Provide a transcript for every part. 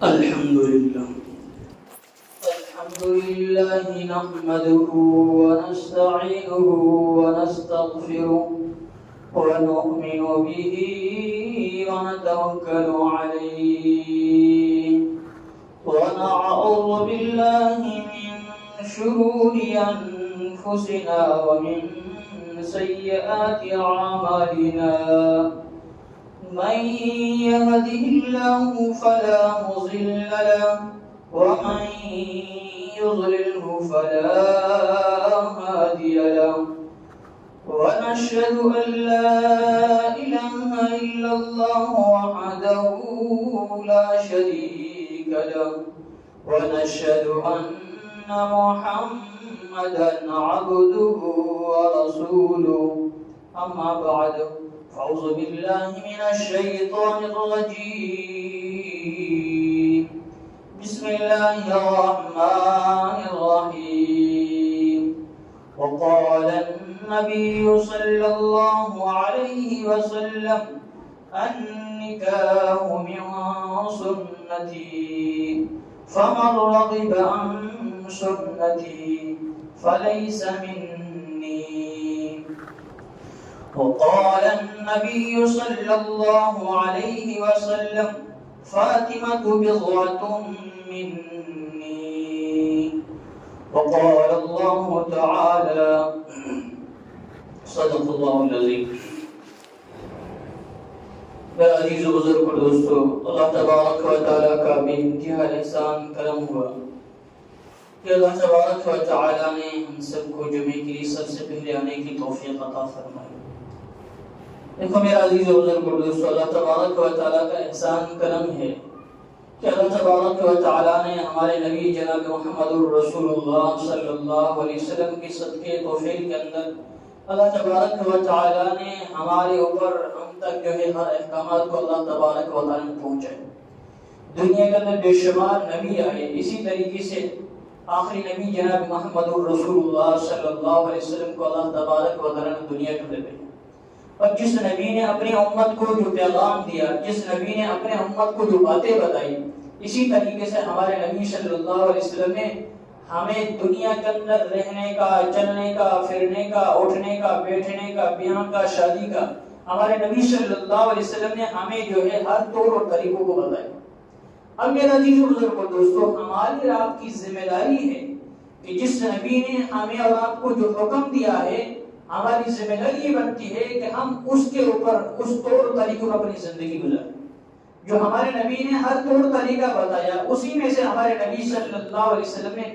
الحمد لله نحمده ونستعينه ونستغفره ونؤمن به ونتوكل عليه ونعوذ بالله من شرور أنفسنا ومن سيئات أعمالنا من يهده الله فلا مضل له ومن يضلله فلا هادي له ونشهد أن لا إله إلا الله وحده لا شريك له ونشهد أن محمدا عبده ورسوله أما بعد فأعوذ بالله من الشيطان الرجيم بسم الله الرحمن الرحيم وقال النبي صلى الله عليه وسلم النكاح من سنتي فمن رغب عن سنتي فليس مني وقال النبي صلى الله عليه وسلم فاطمة بضعة مني وقال الله تعالى صدق الله العظيم. میرا عزیز و بزرگ اور دوستو، اللہ تبارک و تعالیٰ کا بے انتہا احسان کرم ہوا کہ اللہ تبارک و تعالیٰ نے ہم سب کو جمعے کے لیے سب سے پہلے آنے کی توفیق عطا فرمائی. دیکھو میرا عزیز و بزرگ اور دوستو، اللہ تبارک و تعالیٰ کا احسان کرم ہے کہ اللہ تبارک و تعالیٰ نے ہمارے نبی جناب محمد الرسول اللہ صلی اللہ علیہ وسلم کے صدقے توفیق کے اندر اللہ تبارک و تعالیٰ نے ہمارے اوپر ہم تک جو ہے ہر احکامات کو اللہ تبارک و تعالیٰ نے پہنچائے. دنیا کے اندر بے شمار نبی آئے، اسی طریقے سے آخری نبی جناب محمد الرسول اللہ صلی اللہ علیہ وسلم کو اللہ تبارک و تعالیٰ نے دنیا کے اندر بھیجا. اور جس نبی نے اپنی امت کو جو پیغام دیا، جس نبی نے اپنے امت کو جو باتیں بتائی، اسی طریقے سے ہمارے نبی صلی اللہ علیہ وسلم نے ہمیں دنیا کے اندر رہنے کا، چلنے کا، پھرنے کا، اٹھنے کا، بیٹھنے کا، بیاہ کا، شادی کا، ہمارے نبی صلی اللہ علیہ وسلم نے ہمیں جو ہے ہر طور اور طریقوں کو بتایا. اب میرا عزیز و بزرگ دوستو، ہماری اور آپ کی ذمہ داری ہے کہ جس نبی نے ہمیں اور آپ کو جو حکم دیا ہے، ہماری ذمہ داری یہ بنتی ہے کہ ہم اس کے اوپر اس طور طریقوں پر اپنی زندگی گزاریں. جو ہمارے نبی نے ہر طور طریقہ بتایا، اسی میں سے ہمارے نبی صلی اللہ علیہ وسلم نے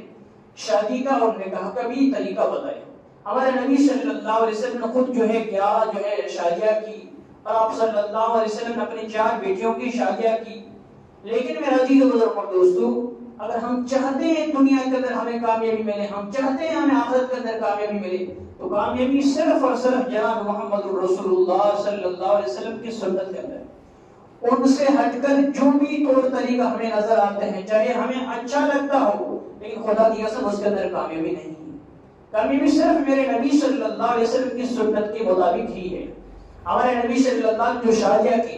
شادی کا اور نکاح کا بھی طریقہ بتایا. ہمارے نبی صلی اللہ علیہ وسلم نے خود جو ہے 11 جو ہے شادیاں کی، اور آپ صلی اللہ علیہ وسلم نے اپنی 4 بیٹیوں کی شادیاں کی. لیکن میرا عزیز و بزرگ دوستو، اگر ہم چاہتے ہیں دنیا کے اندر ہمیں کامیابی ملے، ہم چاہتے ہیں ہمیں آخرت کے اندر کامیابی ملے، تو کامیابی صرف اور صرف جناب محمد الرسول اللہ صلی اللہ علیہ وسلم کی سنت کے اندر. ان سے ہٹ کر جو بھی طور طریقہ ہمیں نظر آتے ہیں، چاہے ہمیں اچھا لگتا ہو، لیکن خدا کی قسم اس کے اندر کامیابی نہیں ہے. کامیابی صرف میرے نبی صلی اللہ علیہ وسلم کی سنت کے مطابق ہی ہے. ہمارے نبی صلی اللہ علیہ وسلم جو شادیاں کی،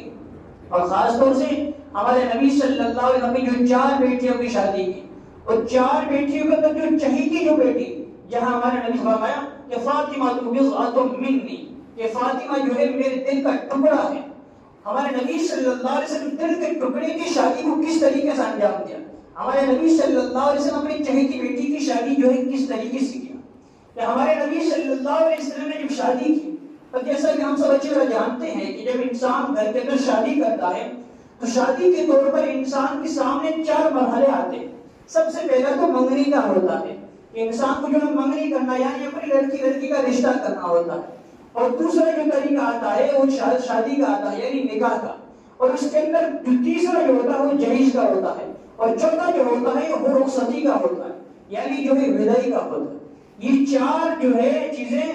اور خاص طور سے ہمارے نبی صلی اللہ علیہ وسلم نے جو 4 بیٹیوں کی شادی کی، اور 4 بیٹیوں کے اندر جو چہیتی جو بیٹی، جہاں ہمارے نبی نے فرمایا کہ فاطمہ بضعۃ منی، کہ فاطمہ جو ہے میرے دل کا ٹکڑا ہے. ہمارے نبی صلی اللہ علیہ وسلم دل کے ٹکڑے کی شادی کو کس طریقے سے انجام دیا. ہمارے نبی صلی اللہ علیہ وسلم اپنی چہیتی بیٹی کی شادی جو ہے کس طریقے سے کیا. کہ ہمارے نبی صلی اللہ علیہ وسلم نے جب شادی کی، تو جیسا کہ ہم سب اچھی طرح جانتے ہیں کہ جب انسان گھر کے اندر شادی کرتا ہے تو شادی کے طور پر انسان کے سامنے 4 مرحلے آتے ہیں. سب سے پہلا تو منگنی کا ہوتا ہے، کہ انسان کو جو ہے منگنی کرنا، یعنی اپنی لڑکی کا رشتہ کرنا ہوتا ہے. اور دوسرا جو طریقہ آتا ہے وہ شادی کا آتا ہے، یعنی نکاح کا. اور اس کے اندر جو تیسرا جو ہوتا ہے وہ جہیز کا ہوتا ہے. اور چوتھا جو ہوتا ہے وہ رخصتی کا ہوتا ہے، یعنی جو ہے وداعی کا ہوتا ہے. یہ 4 جو ہے چیزیں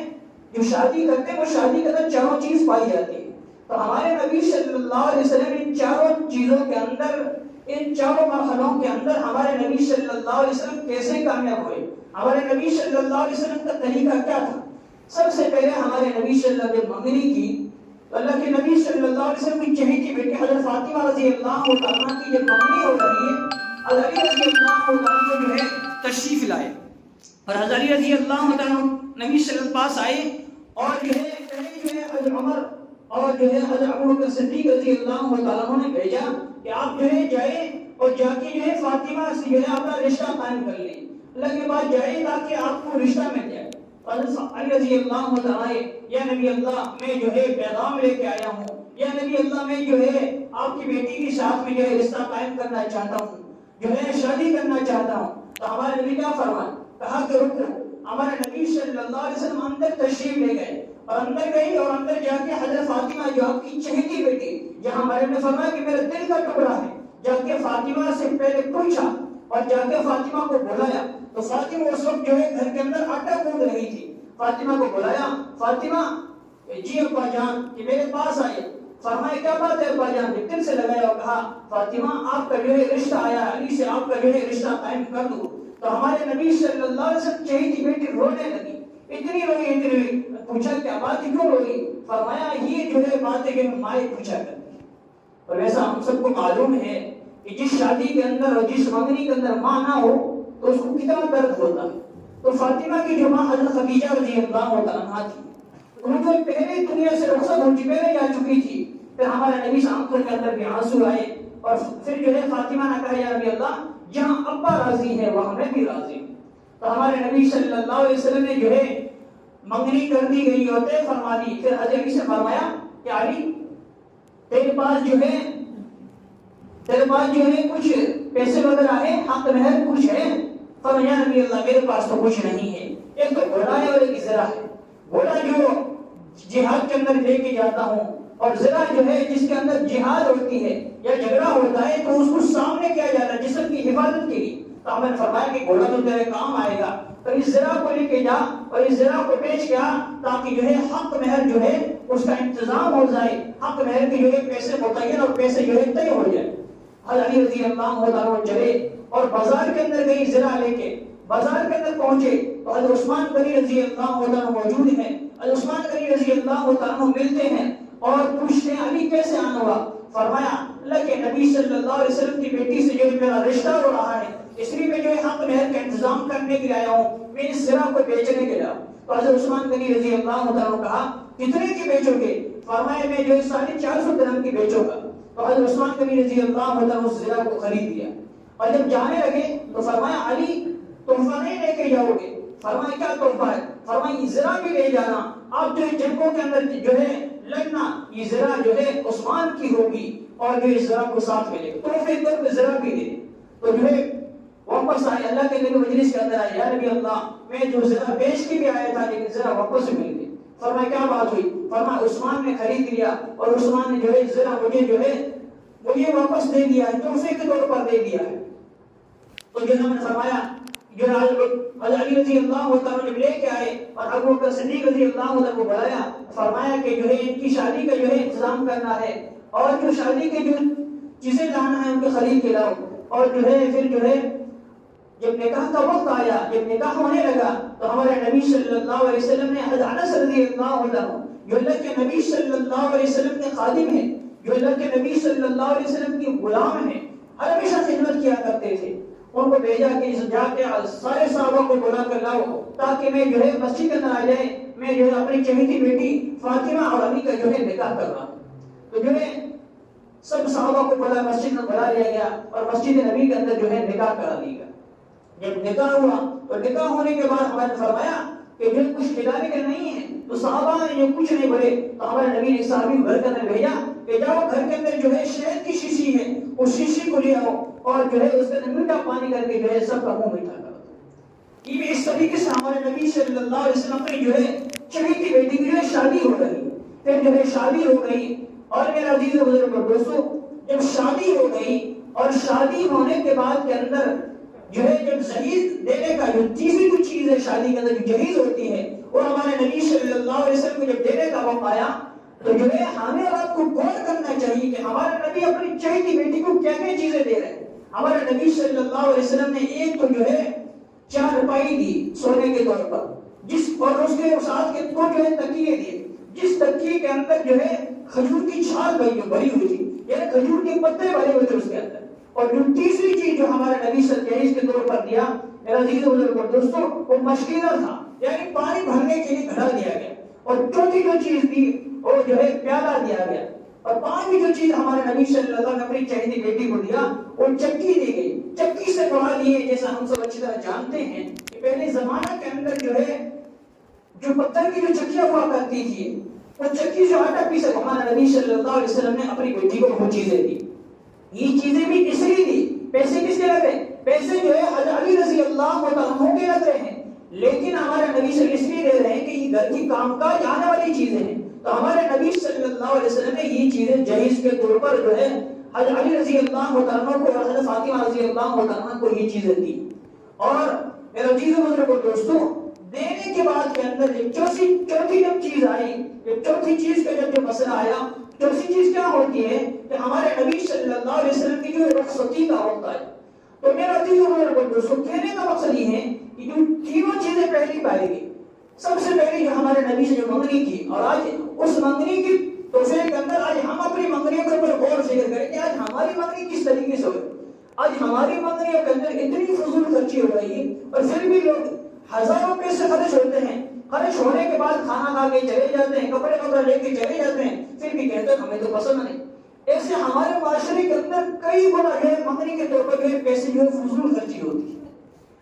جو شادی کرتے ہیں، وہ شادی کے اندر 4 چیز پائی جاتی ہے. تو ہمارے نبی صلی اللہ علیہ وسلم ان 4 چیزوں کے اندر، ان 4 مرحلوں کے اندر ہمارے نبی صلی اللہ علیہ وسلم کیسے کامیاب ہوئے، ہمارے نبی صلی اللہ علیہ وسلم کا طریقہ کیا تھا. سب سے پہلے ہمارے نبی صلی اللہ علیہ وسلم نے منگنی کی تو اللہ کے نبی صلی اللہ علیہ وسلم کی چہیتی بیٹی حضرت فاطمہ رضی اللہ عنہا کی جب منگنی ہو رہی ہے، حضرت علی رضی اللہ عنہ جو ہے تشریف لائے، اور حضرت علی رضی اللہ عنہ نبی صلی اللہ علیہ وسلم پاس آئے اور جو ہے پہلے جو ہے حضرت عمر اور جو ہے حضرت ابو بکر صدیق رضی اللہ عنہ نے بھیجا کہ آپ جو ہے جائیں اور جا کے جو ہے فاطمہ سے جو ہے اپنا رشتہ قائم کر لیں، اللہ کے بعد جائیں تاکہ آپ کو رشتہ مل جائے۔ حضرت علی رضی اللہ عنہ، یا نبی اللہ میں جو ہے پیغام لے کے آیا ہوں، یا نبی اللہ میں جو ہے آپ کی بیٹی کے ساتھ میں جو ہے رشتہ قائم کرنا چاہتا ہوں، جو ہے شادی کرنا چاہتا ہوں۔ تو ہمارے نبی کیا فرمایا؟ کہا کہ رکو۔ ہمارے نبی صلی اللہ علیہ وسلم اندر تشریف لے گئے اور اندر گئی اور اندر جا کے حضرت فاطمہ جو آپ کی چہیتی بیٹی، جہاں ہمارے نے فرمایا کہ میرے دل کا ٹکڑا ہے، جا کے فاطمہ سے پہلے پوچھا اور جا کے فاطمہ کو بلایا۔ تو فاطمہ اس وقت جو ہے گھر کے اندر آٹا گوندھ رہی تھی، فاطمہ کو بلایا، فاطمہ جی ابا جان کہ میرے پاس آئے۔ فرمایا کیا بات ہے ابا جان؟ دل سے لگایا اور کہا فاطمہ آپ کا جو ہے رشتہ آیا، علی سے آپ کا جو ہے رشتہ قائم کر دو۔ تو ہمارے نبی صلی اللہ علیہ وسلم چہیتی بیٹی رونے لگی، اتنی روئی، پوچھا کیا بات کیوں روئی؟ فرمایا یہ جو ہے بات ہے کہ مائیں پوچھا کرتی ہے، اور ویسا ہم سب کو معلوم ہے کہ جس شادی کے اندر اور جس منگنی کے اندر ماں نہ ہو تو اس کو کتنا درد ہوتا ہے۔ تو فاطمہ کی جو ماں حضرت خدیجہ رضی اللہ عنہا تھی، انہوں جو پہلے دنیا سے رخصت ہو چکی، پہلے جا چکی تھی۔ پھر ہمارے نبی سے آنکھوں کے اندر بھی آنسو آئے اور پھر جو ہے فاطمہ نے کہا یا نبی اللہ جہاں ابا راضی ہے وہاں میں بھی راضی ہوں۔ تو ہمارے نبی صلی اللہ علیہ وسلم نے جو ہے منگنی کر دی گئی اور طے فرما دی۔ پھر حضرت علی سے فرمایا کہ علی تیرے پاس جو ہے کچھ پیسے وغیرہ ہے، حق مہر کچھ ہے؟ فرمایا نبی اللہ میرے پاس تو کچھ نہیں ہے، ایک تو گھوڑا ہے اور ایک زرہ ہے، گھوڑا جو جہاد کے اندر لے کے جاتا ہوں، اور زرہ جو ہے جس کے اندر جہاد ہوتی ہے یا جھگڑا ہوتا ہے تو اس کو سامنے کیا جاتا ہے جسم کی حفاظت کے لیے۔ تو ہم نے فرمایا کہ گھوڑا تو تیرے کام آئے گا، تو اس زرہ کو لے کے جا اور اس زرہ کو بیچ کے آ تاکہ جو ہے حق مہر جو ہے اس کا انتظام ہو جائے، حق مہر کے جو ہے پیسے متعین اور پیسے جو ہے طے ہو جائے۔ حضرت علی رضی اللہ عنہ چلے اور بازار کے اندر گئی زرہ لے کے، بازار کے اندر پہنچے تو حضرت عثمان غنی رضی اللہ عنہ موجود ہیں۔ حضرت عثمان غنی رضی اللہ عنہ ملتے ہیں اور پوچھتے ہیں علی کیسے آنا ہوا؟ فرمایا اللہ کے نبی صلی اللہ علیہ وسلم کی بیٹی سے جو میرا رشتہ ہو رہا ہے، اس لیے میں جو ہے حق مہر کا انتظام کرنے کے لیے آیا ہوں، میں اس زرہ کو بیچنے کے لیے آیا ہوں۔ تو حضرت عثمان غنی رضی اللہ عنہ نے کہا کتنے کی بیچو گے؟ فرمایا میں جو ہے 450 درہم کی بیچوں گا۔ تو حضرت عثمان غنی رضی اللہ عنہ اس زرہ کو خرید لیا اور جب جانے لگے تو فرمایا علی تحفہ نہیں لے کے جاؤ گے؟ فرمایا کیا تحفہ ہے؟ فرمایا یہ زرہ بھی لے جانا، آپ جو ہے جنگوں کے اندر جو ہے لگنا، یہ زرہ جو ہے عثمان کی ہوگی اور جو اس زرہ کو ساتھ میں لے گا، تحفے طور پہ زرہ بھی دے۔ تو جو ہے واپس آئے، اللہ کے نبی مجلس کے اندر آئے، یا نبی اللہ میں جو زرہ بیچ کے بھی آیا تھا لیکن زرہ واپس مل گئی۔ فرمایا کیا بات ہوئی؟ فرمایا عثمان نے خرید لیا اور عثمان نے جو ہے زرہ مجھے واپس دے دیا ہے، تحفے کے طور پر دے دیا ہے۔ تو جو ہم نے فرمایا جو حضرت علی رضی اللہ عنہ جب لے کے آئے اور ابو بکر صدیق رضی اللہ عنہ کو بلایا، فرمایا کہ جو ہے ان کی شادی کا جو ہے انتظام کرنا ہے اور جو شادی کے جو چیزیں لانا ہے ان کو خرید کے لاؤ۔ اور جو ہے پھر جو ہے جب نکاح کا وقت آیا، جب نکاح ہونے لگا تو ہمارے نبی صلی اللہ علیہ وسلم نے حضرت انس رضی اللہ عنہ جو اللہ کے نبی صلی اللہ علیہ وسلم کے خادم ہیں، جو اللہ کے نبی صلی اللہ علیہ وسلم کی غلام ہیں، ہمیشہ خدمت کیا کرتے تھے، ان کو بھیجا کہ جا کے سارے صحابہ کو بلا کر لاؤ تاکہ میں جو ہے مسجد کے اندر آ جائے، میں جو ہے اپنی چہیتی بیٹی فاطمہ اور علی کا جو ہے نکاح کر رہا ہوں۔ تو جو ہے سب صحابہ کو بلا مسجد میں بلا لیا گیا اور مسجد نبی کے اندر جو ہے نکاح کرا دیا گیا۔ جب نکاح ہوا تو نکاح ہونے کے بعد ہمارے فرمایا کہ جو کچھ کھلانے کے نہیں ہے تو صحابہ نے جو کچھ نہیں بولے تو ہمارے نبی نے صحابی کو گھر کے اندر بھیجا کہ جاؤ گھر کے اندر جو ہے شہد کی شیشی ہے اس شیشی کو لے آؤ اور جو ہے اس کے اندر میٹھا پانی کر کے جو ہے سب کا منہ میٹھا کر دو۔ یہ اس طریقے سے ہمارے نبی صلی اللہ علیہ وسلم کی جو ہے چہیتی بیٹی کی جو ہے شادی ہو گئی۔ پھر جو ہے شادی ہو گئی اور میرا عزیز و بزرگ دوستو جب شادی ہو گئی اور شادی ہونے کے بعد کے اندر جو ہے جب جہیز دینے کا جو تیسری جو چیز ہے شادی کے اندر جو جہیز ہوتی ہے وہ ہمارے نبی صلی اللہ علیہ وسلم کو جب دینے کا وقت آیا تو جو ہے ہمیں رات کو غور کرنا چاہیے کہ ہمارے نبی اپنی چہیتی بیٹی کو کیا کیا چیزیں دے رہے ہیں۔ ہمارے نبی صلی اللہ علیہ وسلم نے ایک تو جو ہے 4 روپائی دی سونے کے طور پر، جس اور اس کے ساتھ کے 2 جو ہے تکیے دیے، جس تکیے کے اندر جو ہے کھجور کی چھال بھری ہوئی تھی، یعنی کھجور کے پتے بھرے ہوئے تھے اس کے اندر. اور جو تیسری چیز جو ہمارے نبی صلی اللہ علیہ وسلم کے طور پر دیا میرا عزیز و بزرگو دوستو، وہ مشکینہ تھا، یعنی پانی بھرنے کے لیے گھڑا دیا گیا. اور چوتھی جو چیز دی وہ جو ہے پیالہ دیا گیا. اور پانچویں جو چیز ہمارے نبی صلی اللہ علیہ وسلم نے اپنی چہیتی بیٹی کو دیا وہ چکی دی گئی. چکی سے مراد یہ جیسا ہم سب اچھی طرح جانتے ہیں کہ پہلے زمانہ کے اندر جو ہے جو پتھر کی جو چکیاں ہوا کرتی تھی، وہ چکی جو آٹا پیسے ہمارے نبی صلی اللہ علیہ وسلم نے اپنی بیٹی کو وہ چیزیں دی. یہ چیزیں بھی کس لیے دی؟ پیسے کس کے لگ رہے؟ پیسے جو ہے حضرت علی رضی اللہ عنہ کے لگ رہے ہیں، لیکن ہمارے نبی صلی اللہ علیہ وسلم اس لیے دے رہے ہیں کہ یہ گھر کی کام کاج آنے والی چیزیں ہیں. تو ہمارے نبی صلی اللہ علیہ وسلم نے یہ چیزیں جہیز کے طور پر جو ہے حضرت علی رضی اللہ عنہ کو اور حضرت فاطمہ رضی اللہ عنہ کو یہ چیزیں دی. اور میرے عزیز و بزرگو دوستو، دینے کے بعد کے اندر چوتھی جب چیز آئی، چوتھی چیز کا جب مسئلہ آیا، چوتھی چیز کیا ہوتی ہے کہ ہمارے نبی صلی اللہ علیہ وسلم کی جو رخصتی کا وقت آیا. تو میرا عزیز و بزرگو دوستو، کہنے کا مقصد یہ ہے کہ جو تینوں چیزیں پہلی پائی گئی، سب سے پہلے جو ہمارے نبی سے جو منگنی کی، اور آج اس منگنی کی توفیق کے اندر آج ہم اپنی منگنیوں کے اوپر غور فکر کریں کہ آج ہماری منگنی کس طریقے سے ہوئی. آج ہماری منگنیوں کے اندر اتنی فضول خرچی ہو رہی ہے، اور پھر بھی لوگ ہزاروں پیسے خرچ ہوتے ہیں، خرچ ہونے کے بعد کھانا کھا کے چلے جاتے ہیں، کپڑے وغیرہ لے کے چلے جاتے ہیں، پھر بھی کہتے ہیں ہمیں تو پسند نہیں. ایسے ہمارے معاشرے کے اندر کئی گنا جو ہے منگنی کے طور پر جو ہے پیسے جو ہے فضول خرچی ہوتی ہے.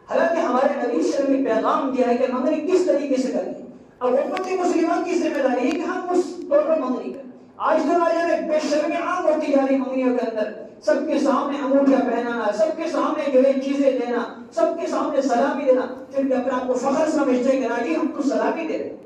حالانکہ ہمارے نبی صلی اللہ علیہ وسلم نے پیغام دیا ہے کہ منگنی کس طریقے سے کرنی ہے. اب امت مسلمہ کی ذمہ داری ہے کہ ہم اس طور پر منگنی کریں. آج تو آج بے شرمی عام ہوتی جا رہی منگنیوں کے اندر، سب کے سامنے انگوٹھیاں پہنانا، سب کے سامنے جو ہے چیزیں دینا، سب کے سامنے سلامی دینا، پھر اپنے آپ کو فخر سمجھتے ہیں کہ نا جی ہم تو سلامی دے رہے ہیں.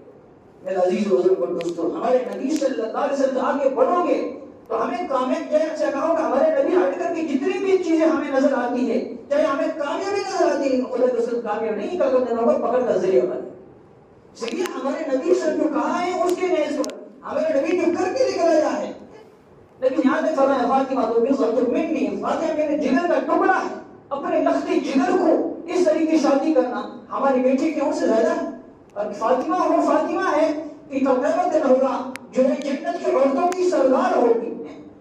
میرے عزیز و بزرگو دوستو، ہمارے نبی صلی اللہ علیہ وسلم آگے بڑھو گے تو ہمیں کامیاب جیسے کہا کہ ہمارے نبی ہٹ کر کے جتنی بھی چیزیں ہمیں نظر آتی ہے، چاہے ہمیں کامیابی نظر آتی ہے، خدا رسول کامیاب نہیں کر کرتے نوبت پکڑ کا ذریعہ بنے. ذریعہ ہمارے نبی صلی اللہ علیہ وسلم جو کہا ہے اس کے نیز پر ہمارے نبی جو کر کے نکلا ہے. لیکن یہاں تک فرمایا فاطمہ تو بغضۃ منی، فاطمہ میرے جگر کا ٹکڑا ہے. اپنے لختی جگر کو اس طریقے شادی کرنا ہماری بیٹی کے سے زیادہ ہے. اور فاطمہ وہ فاطمہ ہے کہ قیامت دن ہوگا جو ہے جنت کی عورتوں کی سردار ہوگی.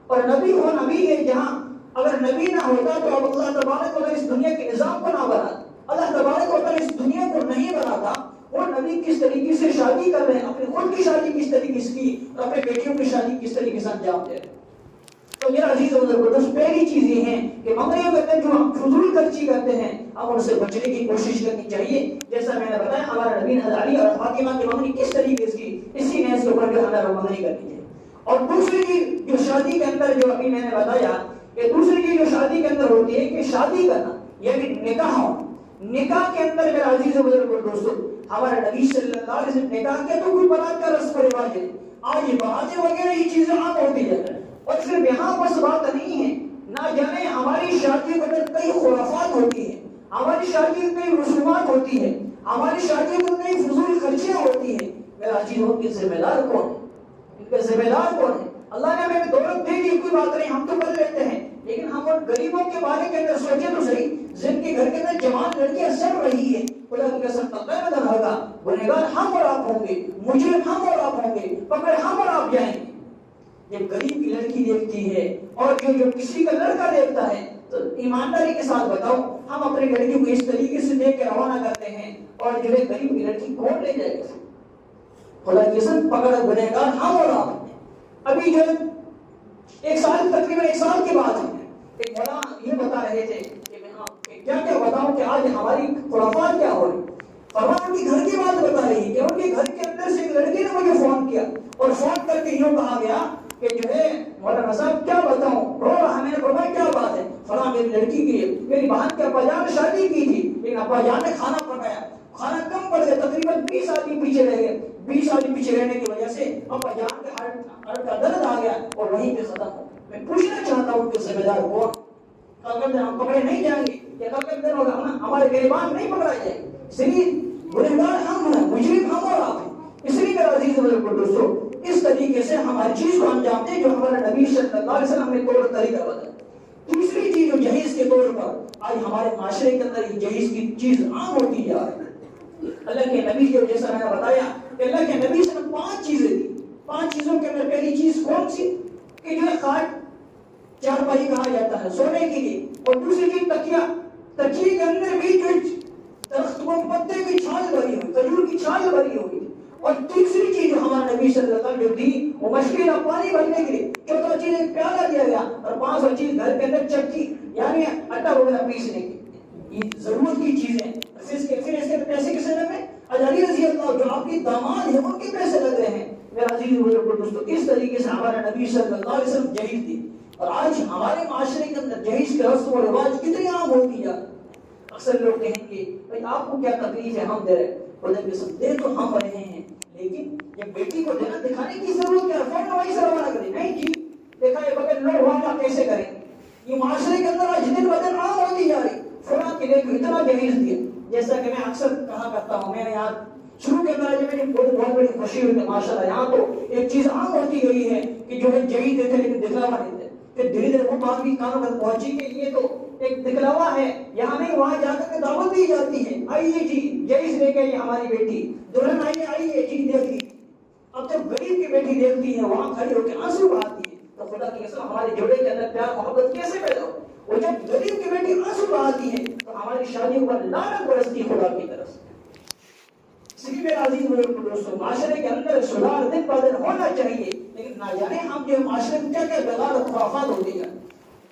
اور نبی وہ نبی ہے جہاں اگر نبی نہ ہوتا تو اب اللہ تبارک و تعالیٰ اس دنیا کے نظام کو نہ بناتا. اللہ تبارک و تعالیٰ اس دنیا کو نہیں بناتا. وہ نبی کس طریقے سے شادی کر رہے ہیں، اپنے خود کی شادی کس طریقے سے کی اور اپنے بیٹیوں کی شادی کس طریقے سے انجام دے رہے ہیں. تو میرا عزیز و بزرگو، پہلی چیز یہ ہے کہ منگنیوں کے اندر جو ہم فضول خرچی کرتے ہیں ہم ان سے بچنے کی کوشش کرنی چاہیے. جیسا میں نے بتایا ہمارا نبی حضرت علی اور فاطمہ کی منگنی کس طریقے سے کی، اسی نیز کے اوپر جو ہمیں منگنی کرنی ہے. اور دوسری چیز جو شادی کے اندر جو ابھی میں نے بتایا کہ دوسری چیز جو شادی کے اندر ہوتی ہے کہ شادی کرنا یعنی نکاح ہونا. نکاح کے اندر میرا عزیز و بزرگو دوستو، ہمارے نبی صلی اللہ علیہ وسلم نکاح کے تو کوئی برات کا رسم و رواج ہے. آج باتیں وغیرہ یہ چیزیں عام ہوتی جاتی ہیں. اور صرف یہاں بس بات نہیں ہے، نہ جانے ہماری شادیوں کے اندر کئی خرافات ہوتی ہیں، ہماری شادیوں میں کئی رسومات ہوتی ہے، ہماری شادیوں میں کئی فضول خرچیاں ہوتی ہیں. میرا عزیز ان کے ذمہ دار کون ہے؟ ان کے ذمہ دار کون ہے؟ اللہ نے ہمیں دولت دے دی، کوئی بات نہیں، ہم تو کر لیتے ہیں، لیکن ہم ان غریبوں کے بارے کے اندر سوچیں تو صحیح. جن کے گھر کے اندر جوان لڑکیاں سڑ رہی ہے، خدا کی قسم تقوی میں ہوگا، گنہگار ہم اور آپ ہوں گے، مجرم ہم اور آپ ہوں گے، پکڑے ہم اور آپ جائیں گے. جب غریب کی لڑکی دیکھتی ہے اور جو کسی کا لڑکا دیکھتا ہے تو ایمانداری کے ساتھ بتاؤ ہم اپنے لڑکی کو اس طریقے سے دیکھ کے روانہ کرتے ہیں اور جو ہے غریب کی لڑکی کون لے جائے گا؟ خدا کی قسم پکڑ گنہگار ہم اور آپ. ابھی جو تقریباً ایک سال کی بات ہے، ایک مولانا یہ بتا رہے تھے کہ میں کیا بتاؤں کہ آج ہماری خرافات کیا ہو رہی. فرمان ان کے گھر کی بات بتا رہی ہے کہ ان کے گھر کے اندر سے ایک لڑکی نے مجھے فون کیا اور فون کر کے یوں کہا گیا کہ جو ہے مولانا صاحب کیا بتاؤں، رو رہا. میں نے فرمایا کیا بات ہے؟ فلاں میری لڑکی کی میری بہن کے ابا جان نے شادی کی تھی، لیکن ابا جان نے کھانا پکایا، کھانا کم پڑ گیا، تقریباً 20 آدمی پیچھے رہ گئے. 20 آدمی پیچھے رہنے کی وجہ سے ابا جان کے ہارٹ کا درد آ گیا اور وہیں پہ ختم ہو. میں پوچھنا چاہتا ہوں کہ ذمہ دار کون؟ کل کے دن ہم پکڑے نہیں جائیں گے یا کل کے دن ہوگا ہمارے گریبان نہیں پکڑا جائے گا. اس لیے گنہگار ہم ہیں، مجرم ہم اور آپ ہیں. اس لیے میرا عزیز و بزرگو دوستو، اس طریقے سے ہم ہر چیز کو انجام دیں جو ہمارے نبی صلی اللہ علیہ وسلم نے طور طریقہ بتایا. تیسری چیز جو جہیز کے طور پر آج ہمارے معاشرے کے اندر یہ جہیز کی چیز عام ہوتی جا رہی ہے. اللہ کے نبی جو جیسا میں نے بتایا کہ اللہ کے نبی سے 5 چیزیں دی. 5 چیزوں کے اندر پہلی چیز کون سی کہ جو ہے خاٹ چارپائی کہا جاتا ہے سونے کے لیے، اور دوسری چیز تکیہ، تکیے کے اندر بھی جو درخت کو پتے کی چھال بھری ہوئی، کھجور کی چھال بھری ہوئی، اور تیسری چیز جو ہمارے نبی صلی اللہ علیہ وسلم جو دی وہ مشکل پانی بھرنے کے لیے، چوتھا چیز ایک پیالہ دیا گیا، اور 5واں چیز گھر کے اندر چکی یعنی آٹا وغیرہ پیسنے کی، یہ ضرورت کی چیزیں۔ پھر اس کے پیسے کسے لگ رہے ہیں؟ علی رضی اللہ جو آپ کی داماد ہیں ان کے پیسے لگ رہے ہیں۔ میرا عزیز بزرگوں دوستو، اس طریقے سے ہمارے نبی صلی اللہ علیہ وسلم جہیز دی، اور آج ہمارے معاشرے کے اندر جہیز کے رسم و رواج کتنی عام ہوتی جا رہی ہے۔ اکثر لوگ کہیں گے بھائی آپ کو کیا تکلیف ہے، ہم دے رہے خدا کی قسم دے تو ہم رہے ہیں، لیکن یہ بیٹی کو دینا دکھانے کی ضرورت کیا ہے؟ فوراً وہیں سے روانہ کریں، نہیں جی دیکھا یہ بغیر لوگ واقعہ کیسے کریں؟ یہ معاشرے کے اندر آج دن بدن عام ہوتی جا رہی، فلاں کے لیے اتنا جہیز دیا۔ جیسا کہ میں اکثر کہا کرتا ہوں، میں نے یہاں شروع کے اندر میری بہت بڑی خوشی ہوئی کہ ماشاءاللہ یہاں تو ایک چیز عام ہوتی گئی ہے کہ جو ہے جہیز دیتے لیکن دکھلاوا نہیں دیتے۔ پھر دھیرے دھیرے وہ بات بھی کانوں تک پہنچی کہ یہ تو ایک دکھلاوا ہے، یہاں نہیں وہاں جا کر کے دعوت دی جاتی ہے، آئیے جی جہیز لے کے یہ ہماری بیٹی دلہن آئیے جی دیکھ لیجیے۔ اب جب غریب کی بیٹی دیکھتی ہے وہاں کھڑی ہو کے آنسو بہاتی ہے تو خدا کی قسم ہمارے جوڑے کے اندر پیار محبت کیسے پیدا ہو؟ اور جب غریب کی بیٹی آنسو بہاتی ہے تو ہماری شادیوں پر لعنت برستی خدا کی طرف سے۔ اس لیے میرا عزیز دوستو، معاشرے کے اندر سدھار دن بہ دن ہونا چاہیے، لیکن نہ جانے ہم جو معاشرے میں کیا کیا بغیر خرافات ہوتی ہیں۔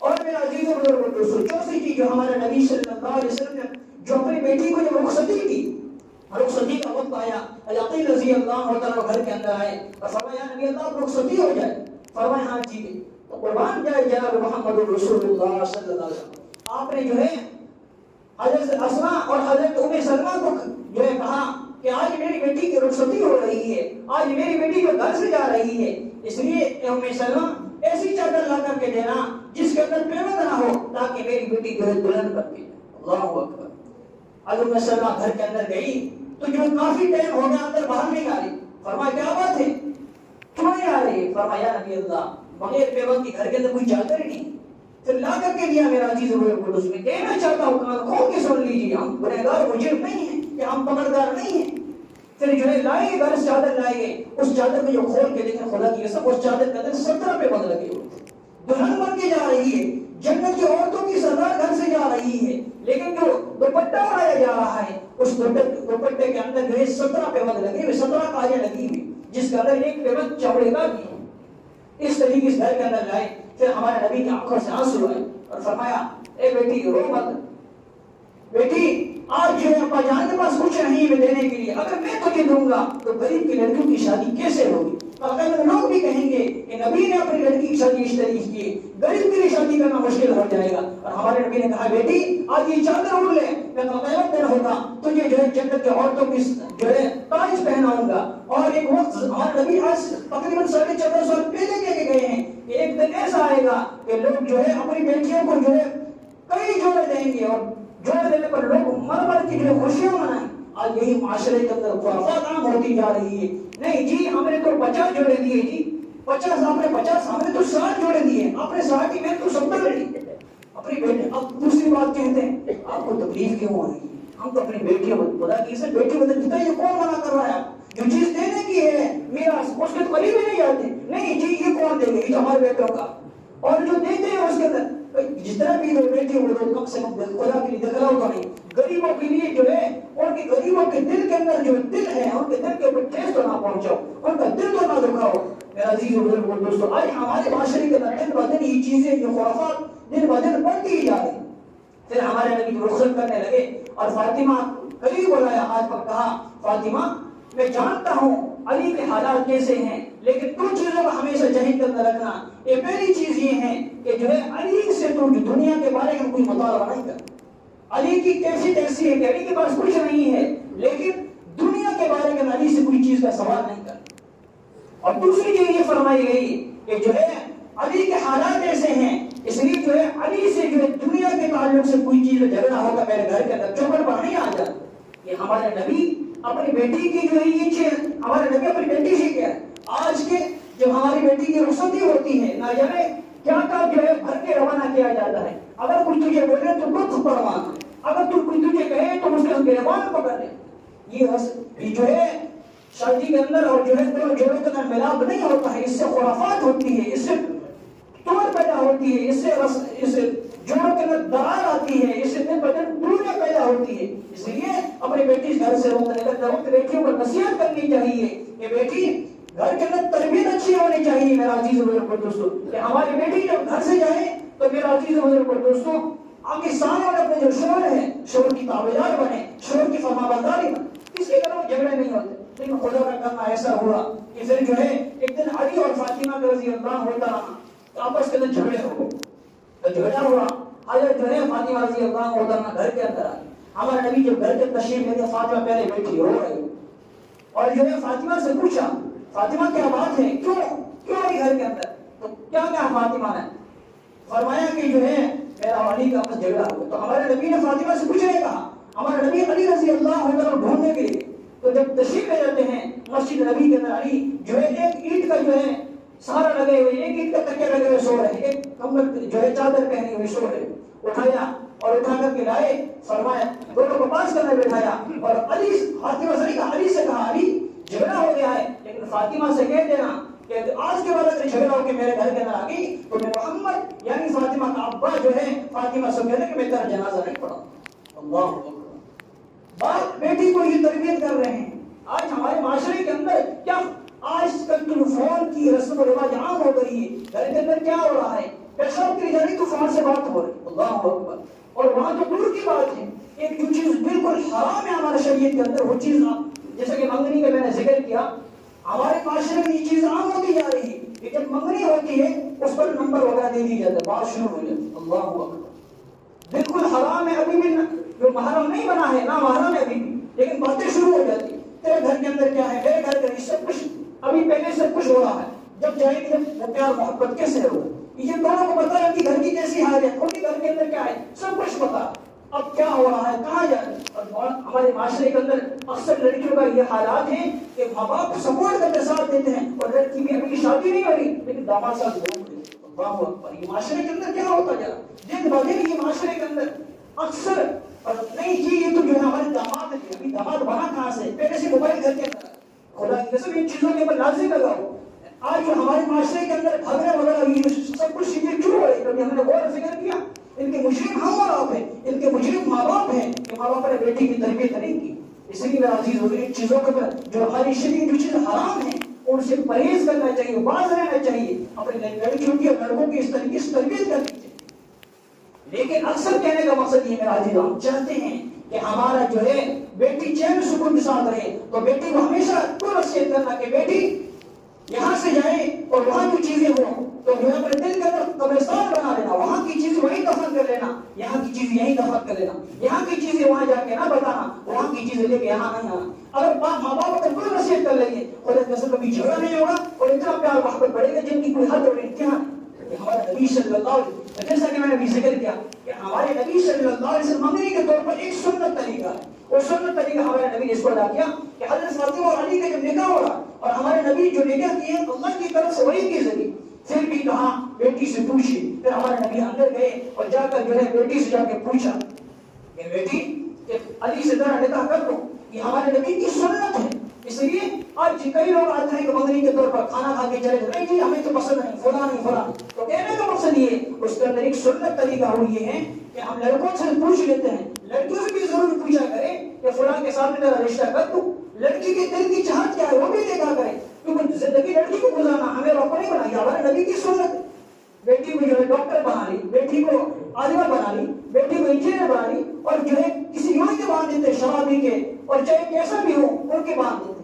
اور میرا عزیز دوستو، چوتھی چیز جو ہمارے نبی صلی اللہ علیہ وسلم نے جو اپنی بیٹی کو جو رخصتی دی، رخصتی کا وقت آیا، عقیل رضی اللہ تعالیٰ گھر کے اندر آئے اور فرمایا نبی اللہ رخصتی ہو جائے، فرمایا ہاں جی، تو قربان جائے جناب محمد رسول اللہ صلی اللہ علیہ وسلم۔ آپ نے جو ہے حضرت اسماء اور حضرت ام سلمہ کو جو ہے کہا کہ آج میری بیٹی کی رخصتی ہو رہی ہے، آج میری بیٹی جو گھر سے جا رہی ہے، اس لیے ام سلمہ ایسی چادر لا کر کے دینا جس کے اندر پیوند نہ ہو تاکہ میری بیٹی جو ہے دلہن بن کے جائے۔ اللہ اکبر۔ حضرت ام سلمہ گھر کے اندر گئی تو جو کافی ٹائم ہو گیا اندر باہر نہیں آ رہی، فرمایا کیا بات ہے کیوں نہیں آ رہی؟ فرمایا نبی اللہ بغیر پیوند کی گھر کے اندر کوئی چادر ہی نہیں۔ پھر لا کر کے دیا میرا عزیز اس میں کہنا چاہتا ہوں کان کھول کے سن لیجیے، ہم گنہگار مجرم نہیں ہیں کہ ہم پکڑدار نہیں ہیں۔ پھر جو ہے لائے گھر سے چادر لائے گئے، اس چادر کو جو کھول کے دیکھیں خدا کی قسم اس چادر کے اندر 17 پیوند لگے ہوئے تھے۔ دلہن بن کے جا رہی ہے، جنت کی عورتوں کی سردار گھر سے جا رہی ہے، لیکن جو دوپٹہ اڑایا جا رہا ہے اس دوپٹے کے اندر جو ہے 17 پیوند لگے ہوئے، 17 کاجیں لگی ہوئی، جس کا اندر ایک پیوند چمڑے کا بھی ہے۔ اس طریقے سے گھر کے اندر لائے، پھر ہمارے نبی کی آنکھوں سے آنسو آئے اور فرمایا اے بیٹی رو مت، بیٹی آج جو ہے ابا جان کے پاس کچھ نہیں ہے دینے کے لیے، اگر میں تجھے دوں گا تو غریب کی لڑکیوں کی شادی کیسے ہوگی؟ اور لوگ بھی کہیں گے کہ نبی نے اپنی لڑکی کی شادی اس طریقے کی، غریب کے لیے شادی کرنا مشکل ہو جائے گا۔ اور ہمارے نبی نے کہا بیٹی آج یہ چادر اوڑھ لے، میں قیامت دن ہوگا تجھے جو ہے جنت کے عورتوں کی جو ہے تاج پہناؤں گا۔ اور ایک وقت ہمارے نبی آج تقریباً 1450 سال پہلے کہہ کے گئے ہیں کہ ایک دن ایسا آئے گا کہ لوگ جو ہے اپنی بیٹیوں کو جو ہے کئی جوڑے دیں گے، اور جوڑے دینے پر لوگ مر مر کی جو ہے خوشیاں منائیں۔ آج یہی معاشرے کے اندر خرافات عام ہوتی جا رہی ہے۔ نہیں جی ہم نے تو 50 جوڑے دیے جی، 50 آپ نے 50 ہم نے تو 60 جوڑے دیے، آپ نے 60 کی میں تو 70 لڑی اپنی بیٹی۔ اب دوسری بات کہتے ہیں آپ کو تکلیف کیوں ہو رہی ہے؟ ہم تو اپنی بیٹیوں خدا کی سے بیٹی بدل دیتا ہے، یہ کون منع کر رہا ہے؟ جو چیز دینے کی ہے میراث اس کے قریب ہی نہیں جاتے، نہیں جی یہ کون دے گا، یہ تو ہمارے بیٹوں کا۔ اور جو دیتے ہیں اس کے اندر جتنا بھی لوگ بیٹے وہ لوگ کم سے کم خدا کے لیے دکھلاؤ تو نہیں، غریبوں کے لیے جو ہے ان کے غریبوں کے دل کے اندر جو دل ہے ان کے دل کے اوپر ٹھیس تو نہ پہنچاؤ، ان کا دل تو نہ دکھاؤ۔ میرا عزیز اور دوستو آج ہمارے معاشرے کے اندر دن بہ دن یہ چیزیں جو خرافات دن بہ دن بڑھتی ہی جا رہی۔ پھر ہمارے نبی رخصت کرنے لگے اور فاطمہ قریب بلایا، ہاتھ پر کہا فاطمہ میں جانتا ہوں علی کے حالات کیسے ہیں، لیکن دو چیزوں کا ہمیشہ ذہن کے اندر رکھنا۔ یہ پہلی چیز یہ ہے کہ جو ہے علی سے تو دنیا کے بارے میں کوئی مطالبہ نہیں کرنا، علی کی کیفیت ایسی ہے کہ علی کے پاس کچھ نہیں ہے، لیکن دنیا کے بارے میں علی سے کوئی چیز کا سوال نہیں کرنا۔ اور دوسری چیز یہ فرمائی گئی کہ جو ہے علی کے حالات ایسے ہیں، اس لیے جو ہے علی سے جو ہے دنیا کے تعلق سے کوئی چیز جھگڑا ہوگا میرے گھر کے اندر چوکھٹ پر نہیں آ جاتا۔ یہ ہمارے نبی اپنی بیٹی کی جو ہے یہ چیز ہمارے نبی اپنی بیٹی سے کیا ہے، آج کے جب ہماری بیٹی کی رخصتی ہوتی ہے نہ جانے کیا کیا جو ہے بھر کے روانہ کیا جاتا ہے۔ اگر کوئی تجھے بولے تو لطف پروان، اگر کوئی تجھے کہے تو اس کے گریبان پکڑ لے۔ یہ جو ہے شادی کے اندر اور جو ہے دونوں جوڑوں کے اندر ملاپ نہیں ہوتا ہے، اس سے خرافات ہوتی ہے، اس سے توڑ پیدا ہوتی ہے، اس سے جوڑوں کے اندر درار آتی ہے، اس سے دن بدن دوریاں پیدا ہوتی ہے۔ اس لیے اپنے بیٹی گھر سے روکنے کا وقت بیٹیوں کو نصیحت کرنی چاہیے کہ بیٹی گھر کے اندر تربیت اچھی ہونی چاہیے۔ میرا عزیز و بزرگ دوستو، کہ ہماری بیٹی جب گھر سے جائے تو میرا عزیز و بزرگ دوستو آپ کے سامنے والے اپنے جو شوہر ہے، شوہر کی تابعدار بنے، شوہر کی فرمانبرداری بنے، کسی کے گھر جھگڑے نہیں ہوتے۔ لیکن خدا کا کرنا ایسا ہوا کہ پھر جو ہے ایک دن علی اور فاطمہ کا رضی اللہ ہوتا رہا، آپس کے اندر جھگڑے ہو گئے، تو جھگڑا ہوا، حضرت جو ہے فاطمہ رضی اللہ ہوتا رہا گھر کے اندر آئی۔ ہمارے نبی جب گھر کے تشریف لے گئے، فاطمہ پہلے بیٹھی رو رہی اور جو ہے فاطمہ سے پوچھا فاطمہ کیا بات ہے، کیوں آئی گھر کے اندر؟ تو کیا کہا فاطمہ نے؟ فرمایا کہ جو ہے میرا علی کا آپس جھگڑا ہوا۔ تو ہمارے نبی نے فاطمہ سے کچھ نہیں کہا، ہمارے نبی علی رضی اللہ عنہ ڈھونڈنے کے لیے تو جب تشریف لے جاتے ہیں مسجد نبی کے اندر، علی جو ہے ایک اینٹ کا جو ہے سہارا لگے ہوئے، ایک اینٹ کا تکیہ لگے ہوئے سو رہے، ایک کمبل جو ہے چادر پہنی ہوئی سو رہے، اٹھایا اور اٹھا کر کے لائے، فرمایا دونوں کو پاس کرنے بٹھایا اور علی فاطمہ سے علی سے کہا علی جھگڑا ہو گیا ہے، لیکن فاطمہ سے کہہ دینا کہ آج کے بعد اگر جھگڑا ہو کے میرے گھر کے اندر آ گئی تو میں محمد یعنی فاطمہ کا ابا جو ہے فاطمہ سے کہہ دے کہ میں تیرا جنازہ نہیں پڑھا۔ اللہ اکبر، باپ بیٹی کو یہ تربیت کر رہے ہیں۔ آج ہمارے معاشرے کے اندر کیا آج کل ٹیلیفون کی رسم و رواج عام ہو گئی ہے، گھر کے اندر کیا ہو رہا ہے، پیشاب کی جاری تو فون سے بات ہو رہی ہے، اللہ اکبر، اور وہاں تو دور کی بات ہے، ایک جو چیز بالکل حرام ہے ہمارے شریعت کے اندر وہ چیز جیسے کہ منگنی کا میں نے ذکر کیا، ہمارے معاشرے میں یہ چیز عام ہوتی جا رہی ہے کہ جب منگنی ہوتی ہے اس پر نمبر وغیرہ دے دی جاتا ہے، بات شروع ہو جاتی ہے، اللہ اکبر، بالکل حرام ہے، ابھی بھی جو محرم نہیں بنا ہے نہ محرم ہے ابھی بھی، لیکن باتیں شروع ہو جاتی ہیں، تیرے گھر کے اندر کیا ہے، میرے گھر کے اندر سب کچھ ابھی پہلے سب کچھ ہو رہا ہے، جب جائے گی جب وہ پیار محبت کیسے ہوگا، یہ دونوں کو پتا ہے کہ گھر کی کیسی حال ہے، ان کے گھر کے اندر کیا ہے، سب کچھ پتا، اب کیا ہو رہا ہے، کہاں جا رہے ہیں۔ اور ہمارے معاشرے کے اندر اکثر لڑکیوں کا یہ حالات ہیں کہ ماں باپ سپورٹ کرتے ساتھ دیتے ہیں اور لڑکی بھی ابھی شادی نہیں ہو رہی لیکن داماد ساتھ ضرور دے۔ اللہ اکبر، یہ معاشرے کے اندر کیا ہوتا جا رہا، دن بہ دن یہ معاشرے کے اندر اکثر اور نہیں جی یہ تو جو ہے ہمارے داماد ہے، ابھی داماد بنا کہاں سے، پہلے سے موبائل گھر کے اندر، خدا کی قسم ان چیزوں کے اوپر لازم لگاؤ۔ آج جو ہمارے معاشرے کے اندر جھگڑے وغیرہ یہ سب کچھ چیزیں کیوں ہو رہی، کبھی ہم نے غور و فکر کیا؟ ان کے مجرم ہم اور آپ ہیں، ان کے مجرم ماں باپ ہیں کہ ماں باپ نے بیٹی کی تربیت نہیں کی۔ اس لیے میرا عزیز ہو ان چیزوں کے اوپر جو ہماری شریعت جو چیز حرام ہے ان سے پرہیز کرنا چاہیے، باز رہنا چاہیے، اپنے لڑکیوں کی اور لڑکوں کی اس طریقے سے تربیت کرنی چاہیے۔ لیکن اکثر کہنے کا مقصد یہ میرا عزیز، ہم چاہتے ہیں کہ ہمارا جو ہے بیٹی چین سکون کے ساتھ رہے، تو بیٹی کو ہمیشہ تو نصیحت کرنا کہ بیٹی یہاں سے جائے اور وہاں کی چیزیں ہوں تو جو ہے اپنے دل کے اندر قبرستان بنا لینا، وہاں کی چیزیں وہیں دفن کر لینا، یہاں کی چیزیں یہیں دفن کر لینا، یہاں کی چیزیں وہاں جا کے نہ بتانا، وہاں کی چیزیں لے کے یہاں نہیں آنا۔ اگر ماں باپ اگر کوئی نصیحت کر لیں گے اور ایسا کبھی جھگڑا نہیں ہوگا اور اتنا پیار محبت بڑھے گا جن کی کوئی حد اور امتحان ہے۔ ہمارے نبی صلی اللہ علیہ وسلم، جیسا کہ میں نے ابھی ذکر کیا کہ ہمارے نبی صلی اللہ علیہ وسلم منگنی کے طور پر ایک سنت طریقہ ہے، اور سنت طریقہ ہمارے نبی نے اس کو ادا کیا کہ حضرت فاطمہ اور علی کا جب نکاح ہو رہا اور ہمارے نبی جو نکاح کیے اللہ کی طرف سے وہی کی ذریعے، پھر بھی کہا بیٹی سے پوچھیے، پھر ہمارے نبی اندر گئے اور جا کر جو ہے بیٹی سے جا کے پوچھا کہ بیٹی کہ علی سے ذرا نکاح کر دو، یہ ہمارے نبی کی سنت ہے۔ اس لیے آج کئی لوگ آتے ہیں کہ منگنی کے طور پر کھانا کھا کے چلے نہیں جی ہمیں تو پسند نہیں، فلاں نہیں فلاں، تو کہنے کا مقصد یہ اس کے اندر ایک سنت طریقہ ہو یہ ہے کہ ہم لڑکوں سے پوچھ لیتے ہیں، لڑکیوں سے بھی ضرور پوچھا کریں کہ فلاں کے ساتھ میرا رشتہ کر دوں، لڑکی کے دل کی چاہت کیا ہے وہ بھی دیکھا کریں، کیونکہ زندگی لڑکی کو گزارنا ہمیں رب نہیں بنائی، ہمارے نبی کی سنت ہے۔ بیٹی کو جو ہے ڈاکٹر بنا لی، بیٹی کو عالمہ بنا لی، بیٹی کو انجینئر بنا لی، اور جو ہے کسی یوں کے باندھ دیتے ہیں شرابی کے، اور چاہے کیسا بھی ہو ان کے باندھ دیتے ہیں۔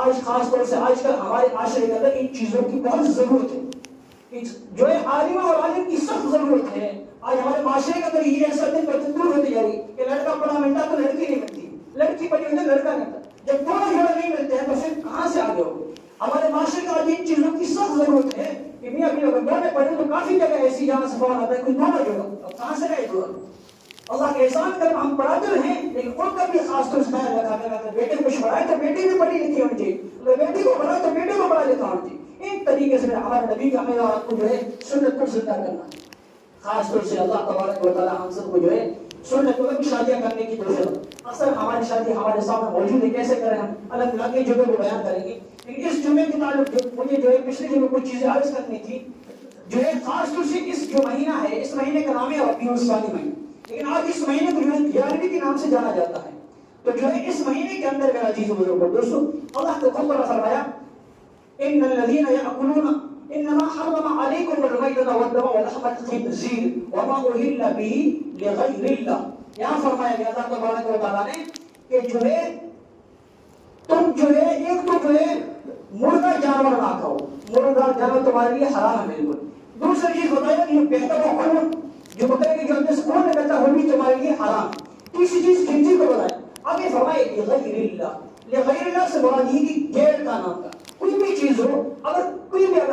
آج خاص طور سے آج کل ہمارے معاشرے کے اندر ان چیزوں کی بہت ضرورت ہے، جو ہے عالمہ اور عالم کی سخت ضرورت ہے۔ آج ہمارے معاشرے کے اندر یہ ایسا دن پر دور ہوتی جا رہی کہ لڑکا پڑھا ملتا تو لڑکی نہیں ملتی، لڑکی پڑھی ہوئی تو لڑکا نہیں ملتا، جب دونوں جوڑے نہیں ملتے ہیں تو پھر کہاں سے آگے ہوگے؟ ہمارے معاشرے کا آج ان چیزوں کی سخت ضرورت ہے کہ میاں بیوی اگر دونوں پڑھے تو کافی جگہ ایسی جہاں سے فون آتا ہے کوئی دونوں جوڑا، اب کہاں سے گئے جوڑا؟ اللہ کے احسان کر ہم پڑھاتے رہیں لیکن ان کا بھی خاص طور سے خیال رکھا کرنا، بیٹے کو کچھ پڑھائے تو بیٹی بھی پڑھی لکھی ہونی چاہیے، اگر بیٹی کو پڑھائے تو بیٹے کو پڑھا لکھا ہونا چاہیے۔ ایک طریقے سے ہمارے نبی کا ہمیں آپ کو جو ہے سنت کو زندہ کرنا۔ خاص طور سے اللہ تبارک و تعالی ہم سب کو جو ہے سنتوں میں شادیاں کرنے کی توفیق، اکثر ہماری شادی ہمارے سامنے موجود ہے، کیسے کریں ہم الگ الگ کے جمعے کو بیان کریں گے، لیکن اس جمعے کے تعلق مجھے جو ہے پچھلے جمعے کچھ چیزیں عرض کرنی تھی جو ہے خاص طور سے اس جو مہینہ ہے، اس مہینے کا نام ہے ربیع الثانی مہینہ، لیکن آج اس مہینے کو جو ہے 11ویں کے نام سے جانا جاتا ہے۔ تو جو ہے اس مہینے کے اندر میرا عزیز و بزرگوں دوستو اللہ نے خود بڑا فرمایا ان الذين ياكلون انما حرم عليكم الميتة والدم ولحم الخنزير وما اهل به لغير الله، یہاں فرمایا گیا اللہ تبارک و تعالیٰ نے کہ جو ہے تم جو ہے ایک تو جو ہے مردہ جانور نہ کھاؤ، مردہ جانور تمہارے لیے حرام ہے بالکل، دوسری چیز بتایا کہ بہتر و خون جو بکرے کے جو اندر سے خون نکلتا ہے وہ بھی تمہارے لیے حرام، تیسری چیز خنزیر کو بتایا، آگے فرمائے لغیر اللہ، لغیر اللہ سے مراد یہ کہ غیر کا نام کا کوئی بھی چیز ہو، اگر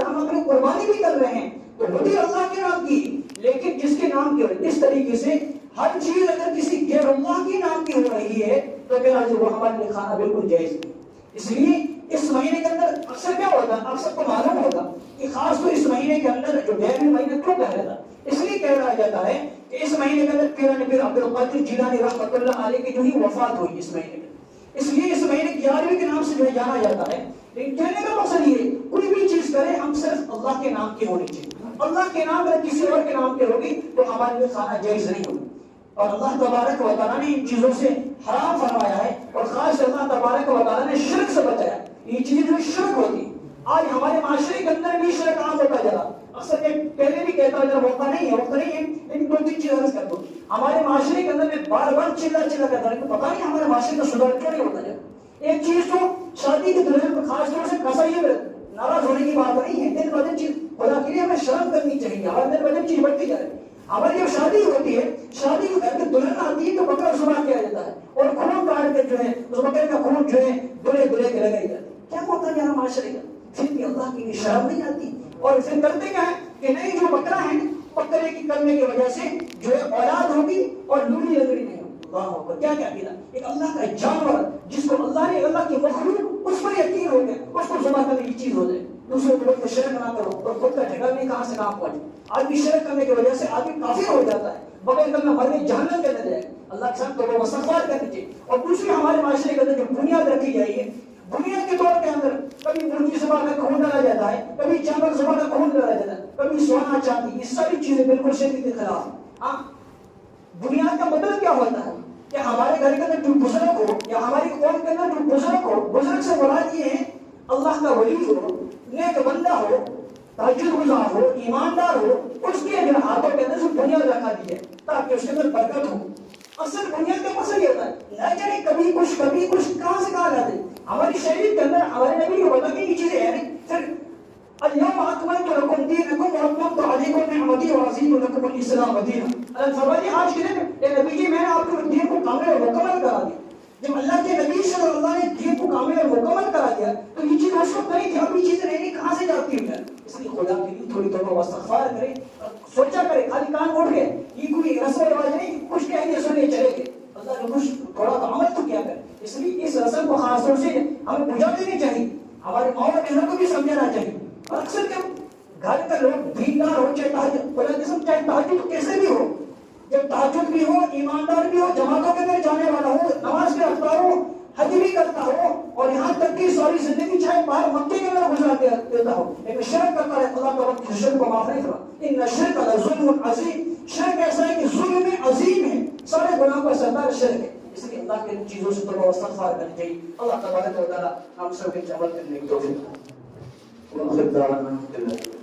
ہم اپنی قربانی بھی کر رہے ہیں تو ہوتی اللہ کے نام کی، لیکن جس کے نام کی ہو، اس طریقے سے ہر چیز اگر کسی غیر اللہ کے نام کی ہو رہی ہے تو پھر وہ ہمارے لیے کھانا بالکل جائز نہیں۔ اس لیے اس مہینے کے اندر اکثر کیا ہوتا ہے، اکثر کو معلوم ہوگا کہ خاص طور اس مہینے کے اندر جو 11واں مہینہ کیوں کہا جاتا ہے، اس لیے کہا جاتا ہے کہ اس مہینے کے اندر پیر عبد القادر جیلانی رحمۃ اللہ علیہ کی جو ہی وفات ہوئی اس مہینے میں، اس لیے اس مہینے 11ویں کے نام سے جو ہے جانا جاتا ہے۔ لیکن کہنے کا مقصد یہ ہے کوئی بھی چیز کرے ہم صرف اللہ کے نام کی ہونی چاہیے، اللہ کے نام اگر کسی اور کے نام کی ہوگی تو ہمارے لیے کھانا جائز نہیں ہوگا، اور اللہ تبارک و تعالیٰ نے ان چیزوں سے حرام فرمایا ہے، اور خاص اللہ تبارک و تعالیٰ نے شرک سے بچایا، یہ چیزیں جو شرک ہوتی ہیں آج ہمارے معاشرے کے اندر بھی شرک عام ہوتا جا رہا، اکثر میں پہلے بھی کہتا ہوں وقت نہیں ہے لیکن دو تین چیز عرض کر دوں، ہمارے معاشرے کے اندر میں بار بار چلا کرتا ہوں، پتا نہیں ہمارے معاشرے کا سدھار کیوں نہیں ہوتا جا رہا۔ ایک چیز تو شادی کے دلہن کو خاص طور سے کسائی میں ناراض ہونے کی بات نہیں ہے، دن بدن چیز خدا کے لیے ہمیں شرم کرنی چاہیے، ہمارے دن بدن چیز بڑھتی جا رہی ہے۔ ہماری جب شادی ہوتی ہے، شادی کے گھر میں دلہن آتی ہے تو بکرا ذبح کیا جاتا ہے، اور خون کاٹ کے جو ہے اس بکرے کا خون جو ہے دلہے کے لگائی جاتی ہے، کیا ہوتا ہے ہمارے معاشرے کا، پھر بھی اللہ کی شرم نہیں آتی، اور پھر کرتے کیا ہے کہ نہیں جو بکرا ہے بکرے کی کرنے کی وجہ سے جو ہے اولاد ہوگی اور لوڑی لگڑی نہیں ہوگی، اللہ اکبر، کیا کیا ایک اللہ کا جانور جس کو اللہ نے اللہ کی مخلوق اس پر یقین ہو گیا، اس کو ذبح کرنے کی چیز ہو جائے، دوسرے کو بولتے شرک نہ کرو، اور خود کا جھگڑا نہیں کہاں سے کہاں پہنچے، آدمی شرک کرنے کی وجہ سے آدمی کافر ہو جاتا ہے، بغیر کرنا مرنے جہنم کے اندر جائے، اللہ کے ساتھ توبہ واستغفار کرنی چاہیے۔ اور دوسری ہمارے معاشرے کے اندر جو بنیاد رکھی جائے ہے، بنیاد کے طور کے اندر کبھی مرغی ذبح کا خون ڈالا جاتا ہے، کبھی جانور ذبح کا خون ڈالا جاتا ہے، کبھی سونا چاندی، یہ ساری چیزیں بالکل شریعت کے خلاف ہیں۔ ہاں بنیاد کا مطلب کیا ہوتا ہے کہ ہمارے گھر کے اندر جو بزرگ ہو یا ہماری قوم کے اندر جو بزرگ ہو، بزرگ سے مراد یہ ہے اللہ کا ولی ہو، نیک بندہ ہو، تہجد گزار ہو، ایماندار ہو، اس کے جو ہاتھوں کے اندر سے بنیاد رکھا دی ہے تاکہ اس کے اندر برکت ہو۔ اصل بنیاد کا مقصد یہ ہوتا ہے نہ جانے کبھی کچھ کہاں سے کہاں جاتے ہیں، ہماری شریعت کے اندر ہمارے نبی کو بتا کہ یہ چیزیں ہیں نہیں، پھر اليوم اکملت لکم دینکم واتممت علیکم نعمتی ورضیت لکم الاسلام دینا، اللہ فرمایا آج کے دن اے نبی جی میں نے آپ کو دین کو کامل اور مکمل کرا دیا۔ جب اللہ کے نبی صلی اللہ نے دین کو کامل اور مکمل کرا دیا تو یہ چیز اس وقت نہیں تھی، اب یہ چیزیں نہیں کہاں سے جاتی ہیں، اس لیے خدا کے لیے تھوڑی توبہ و استغفار کرے، سوچا کرے، خالی کان موڑ کے یہ کوئی رسم و رواج نہیں کچھ کہیں گے سنے چلے گئے، اللہ نے کچھ تھوڑا تو عمل تو کیا کرے، اس لیے اس رسم کو خاص طور سے ہمیں بجا دینی چاہیے، ہمارے ماں اور بہنوں کو بھی سمجھانا چاہیے۔ اور اکثر جب گھر کا لوگ دیندار ہو، چاہے تہجد کیسے بھی ہو، جب تہجد بھی ہو، ایماندار بھی ہو، جماعتوں کے اندر جانے والا ہو، نماز کے افطار ہو، حج بھی کرتا ہو، اور یہاں تک کہ ساری زندگی چاہے باہر مکے کے اندر گزار دیتا ہو، لیکن شرک کرتا ہے، اللہ کا وقت شرک کو معاف نہیں کرا، ان الشرک لظلم عظیم، شرک ایسا ہے کہ ظلم عظیم ہے، سارے گناہوں کا سردار شرک ہے، اس لیے اللہ کے چیزوں سے توبہ و استغفار کرنی چاہیے۔ اللہ تبارک و تعالی ہم سب کے عمل کرنے کی توفیق دے۔